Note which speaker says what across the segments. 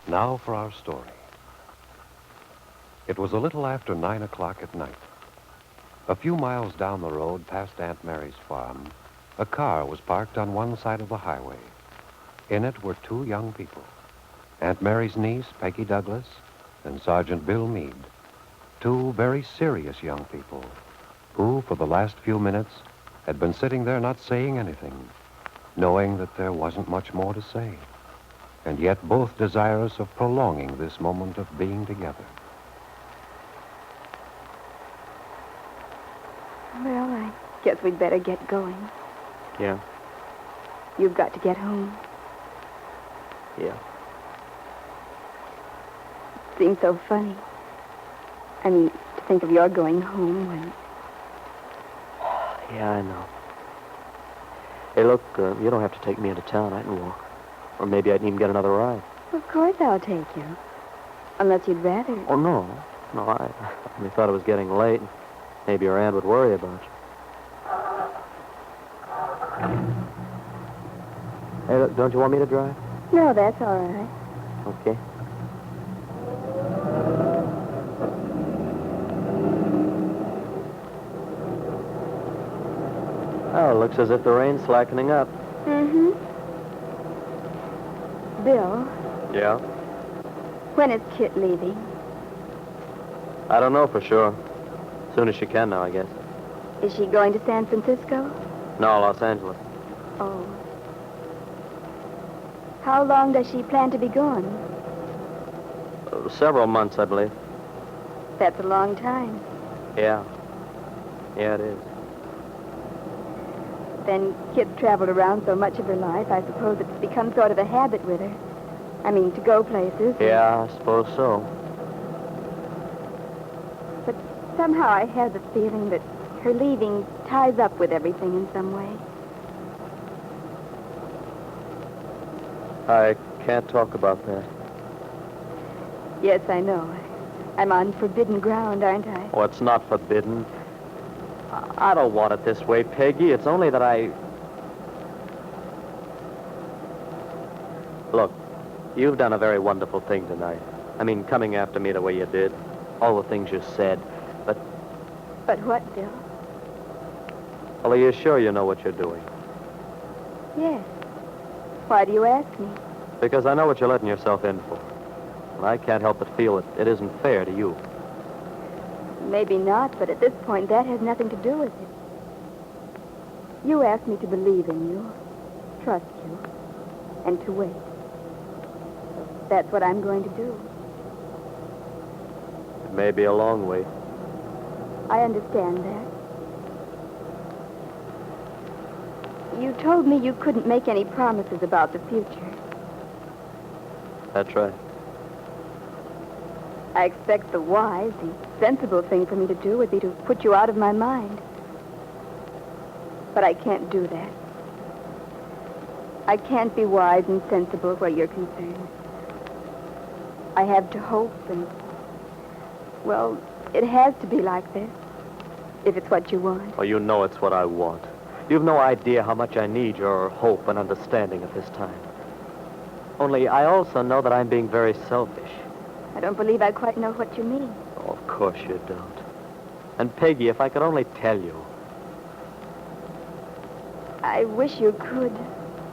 Speaker 1: Now for our story. It was a little after 9 o'clock at night. A few miles down the road past Aunt Mary's farm, a car was parked on one side of the highway. In it were two young people, Aunt Mary's niece, Peggy Douglas, and Sergeant Bill Meade, two very serious young people who, for the last few minutes, had been sitting there not saying anything, knowing that there wasn't much more to say, and yet both desirous of prolonging this moment of being together.
Speaker 2: Well, I guess we'd better get going.
Speaker 3: Yeah.
Speaker 2: You've got to get home.
Speaker 3: Yeah.
Speaker 2: It seems so funny. I mean, to think of your going home when...
Speaker 3: Yeah, I know. Hey, look, you don't have to take me into town. I can walk. Or maybe I can even get another ride.
Speaker 2: Of course I'll take you. Unless you'd rather.
Speaker 3: Oh, no. No, I only thought it was getting late. Maybe your aunt would worry about you. Hey, look, don't you want me to drive?
Speaker 2: No, that's all right.
Speaker 3: Okay. Oh, it looks as if the rain's slackening up.
Speaker 2: Mm-hmm. Bill,
Speaker 3: Yeah?
Speaker 2: when is Kitt leaving?
Speaker 3: I don't know for sure. Soon as she can now, I guess.
Speaker 2: Is she going to San Francisco?
Speaker 3: No, Los Angeles.
Speaker 2: Oh. How long does she plan to be gone?
Speaker 3: Several months, I believe.
Speaker 2: That's a long time.
Speaker 3: Yeah. Yeah, it is.
Speaker 2: Then Kitt's traveled around so much of her life, I suppose it's become sort of a habit with her. I mean, to go places.
Speaker 3: Yeah, I suppose so.
Speaker 2: But somehow I have the feeling that her leaving ties up with everything in some way.
Speaker 3: I can't talk about that.
Speaker 2: Yes, I know. I'm on forbidden ground, aren't I?
Speaker 3: Oh, it's not forbidden. I don't want it this way, Peggy. It's only that I... Look, you've done a very wonderful thing tonight. I mean, coming after me the way you did. All the things you said.
Speaker 2: But what, Bill?
Speaker 3: Well, are you sure you know what you're doing?
Speaker 2: Yes. Why do you ask me?
Speaker 3: Because I know what you're letting yourself in for. And I can't help but feel that it isn't fair to you.
Speaker 2: Maybe not, but at this point, that has nothing to do with it. You asked me to believe in you, trust you, and to wait. That's what I'm going to do.
Speaker 3: It may be a long wait.
Speaker 2: I understand that. You told me you couldn't make any promises about the future.
Speaker 3: That's right.
Speaker 2: I expect the wise, the sensible thing for me to do would be to put you out of my mind. But I can't do that. I can't be wise and sensible where you're concerned. I have to hope and... Well, it has to be like this, if it's what you want.
Speaker 3: Oh, you know it's what I want. You've no idea how much I need your hope and understanding at this time. Only I also know that I'm being very selfish.
Speaker 2: I don't believe I quite know what you mean.
Speaker 3: Oh, of course you don't. And Peggy, if I could only tell you.
Speaker 2: I wish you could.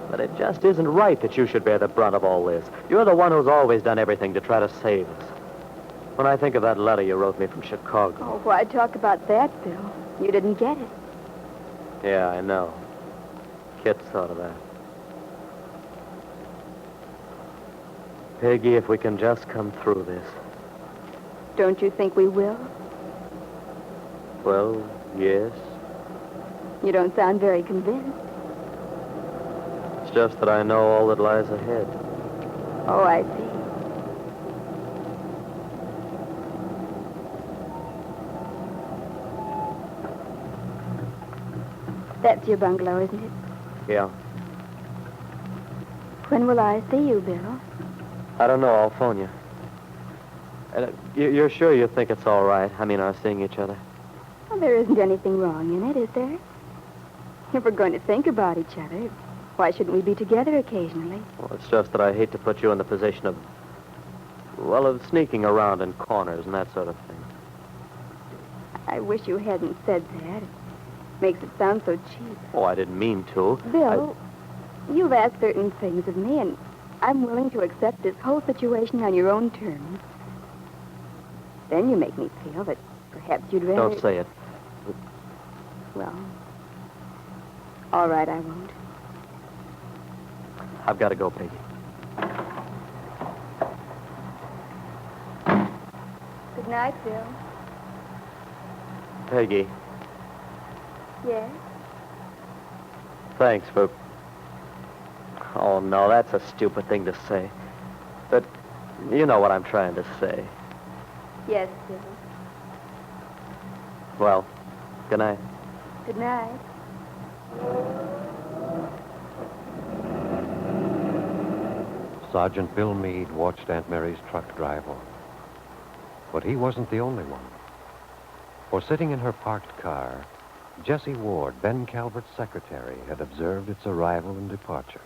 Speaker 3: But it just isn't right that you should bear the brunt of all this. You're the one who's always done everything to try to save us. When I think of that letter you wrote me from Chicago.
Speaker 2: Oh, why talk about that, Bill? You didn't get it.
Speaker 3: Yeah, I know. Kitt thought of that. Peggy, if we can just come through this.
Speaker 2: Don't you think we will?
Speaker 3: Well, yes.
Speaker 2: You don't sound very convinced.
Speaker 3: It's just that I know all that lies ahead.
Speaker 2: Oh, I see. That's your bungalow, isn't it?
Speaker 3: Yeah.
Speaker 2: When will I see you, Bill?
Speaker 3: I don't know. I'll phone you. You're sure you think it's all right? I mean, our seeing each other?
Speaker 2: Well, there isn't anything wrong in it, is there? If we're going to think about each other, why shouldn't we be together occasionally?
Speaker 3: Well, it's just that I hate to put you in the position of Well, of sneaking around in corners and that sort of thing.
Speaker 2: I wish you hadn't said that. It makes it sound so cheap.
Speaker 3: Oh, I didn't mean to.
Speaker 2: Bill, you've asked certain things of me, and I'm willing to accept this whole situation on your own terms. Then you make me feel that perhaps you'd rather...
Speaker 3: Don't say it.
Speaker 2: Well, all right, I won't.
Speaker 3: I've got to go, Peggy.
Speaker 2: Good night, Bill.
Speaker 3: Peggy,
Speaker 2: Yes?
Speaker 3: thanks for... Oh, no, that's a stupid thing to say. But you know what I'm trying to say.
Speaker 2: Yes, Bill.
Speaker 3: Well, good night.
Speaker 2: Good night.
Speaker 1: Sergeant Bill Meade watched Aunt Mary's truck drive off. But he wasn't the only one. For sitting in her parked car, Jessie Ward, Ben Calvert's secretary, had observed its arrival and departure.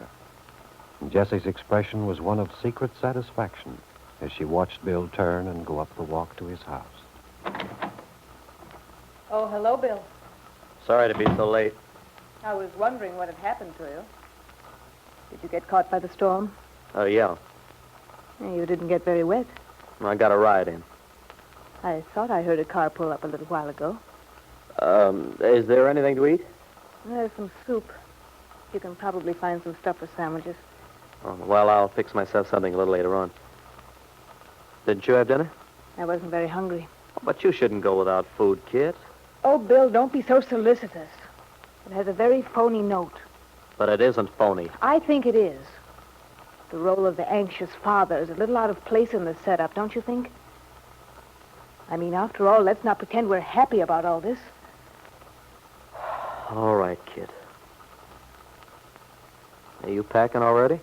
Speaker 1: And Jessie's expression was one of secret satisfaction as she watched Bill turn and go up the walk to his house.
Speaker 4: Oh, hello, Bill.
Speaker 3: Sorry to be so late.
Speaker 4: I was wondering what had happened to you. Did you get caught by the storm?
Speaker 3: Oh, yeah.
Speaker 4: You didn't get very wet.
Speaker 3: I got a ride in.
Speaker 4: I thought I heard a car pull up a little while ago.
Speaker 3: Is there anything to eat?
Speaker 4: There's some soup. You can probably find some stuff for sandwiches.
Speaker 3: Oh, well, I'll fix myself something a little later on. Didn't you have dinner?
Speaker 4: I wasn't very hungry.
Speaker 3: Oh, but you shouldn't go without food, Kitt.
Speaker 4: Oh, Bill, don't be so solicitous. It has a very phony note.
Speaker 3: But it isn't phony.
Speaker 4: I think it is. The role of the anxious father is a little out of place in the setup, don't you think? I mean, after all, let's not pretend we're happy about all this.
Speaker 3: All right, Kitt. Are you packing already?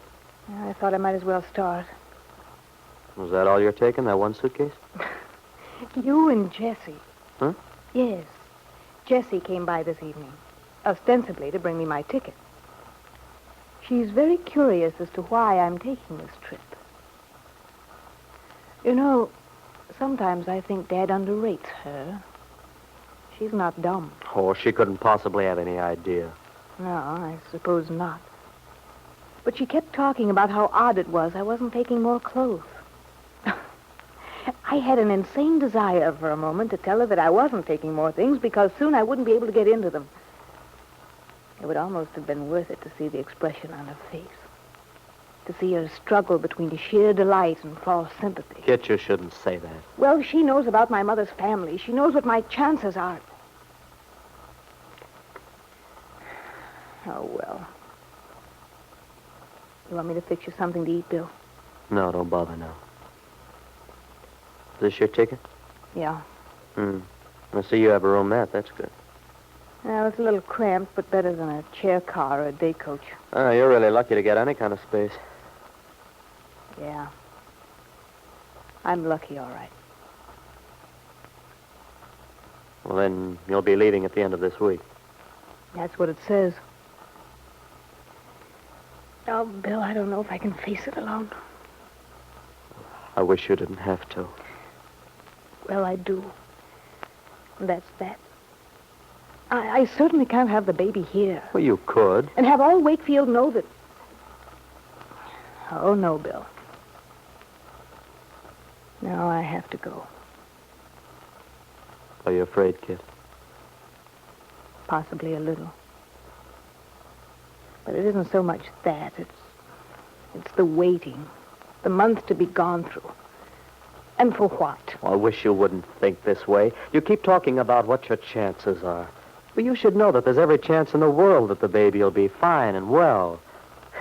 Speaker 4: I thought I might as well start.
Speaker 3: Was that all you're taking, that one suitcase?
Speaker 4: You and Jessie.
Speaker 3: Huh?
Speaker 4: Yes. Jessie came by this evening, ostensibly to bring me my ticket. She's very curious as to why I'm taking this trip. You know, sometimes I think Dad underrates her. She's not dumb.
Speaker 3: Oh, she couldn't possibly have any idea.
Speaker 4: No, I suppose not. But she kept talking about how odd it was I wasn't taking more clothes. I had an insane desire for a moment to tell her that I wasn't taking more things because soon I wouldn't be able to get into them. It would almost have been worth it to see the expression on her face. To see her struggle between sheer delight and false sympathy.
Speaker 3: Kitt, you shouldn't say that.
Speaker 4: Well, she knows about my mother's family. She knows what my chances are. Oh, well. You want me to fix you something to eat, Bill?
Speaker 3: No, don't bother now. Is this your ticket?
Speaker 4: Yeah.
Speaker 3: I see you have a room there. That's good.
Speaker 4: Well, it's a little cramped, but better than a chair car or a day coach.
Speaker 3: Oh, you're really lucky to get any kind of space.
Speaker 4: Yeah. I'm lucky, all right.
Speaker 3: Well, then you'll be leaving at the end of this week.
Speaker 4: That's what it says. Oh, Bill, I don't know if I can face it alone.
Speaker 3: I wish you didn't have to.
Speaker 4: Well, I do. That's that. I certainly can't have the baby here.
Speaker 3: Well, you could.
Speaker 4: And have all Wakefield know that... Oh, no, Bill. No, I have to go.
Speaker 3: Are you afraid, Kitt?
Speaker 4: Possibly a little. But it isn't so much that. It's the waiting. The month to be gone through. And for what?
Speaker 3: Well, I wish you wouldn't think this way. You keep talking about what your chances are. But you should know that there's every chance in the world that the baby will be fine and well.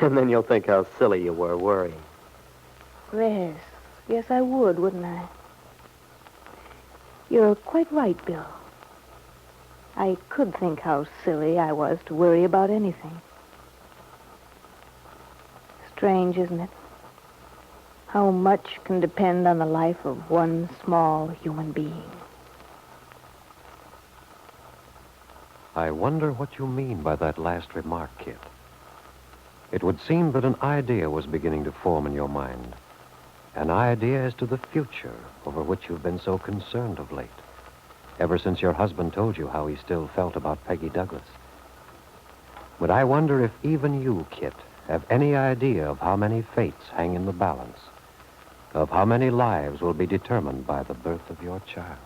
Speaker 3: And then you'll think how silly you were worrying.
Speaker 4: Yes. Yes, I would, wouldn't I? You're quite right, Bill. I could think how silly I was to worry about anything. Strange, isn't it? How much can depend on the life of one small human being.
Speaker 1: I wonder what you mean by that last remark, Kitt. It would seem that an idea was beginning to form in your mind. An idea as to the future over which you've been so concerned of late, ever since your husband told you how he still felt about Peggy Douglas. But I wonder if even you, Kitt, have any idea of how many fates hang in the balance, of how many lives will be determined by the birth of your child.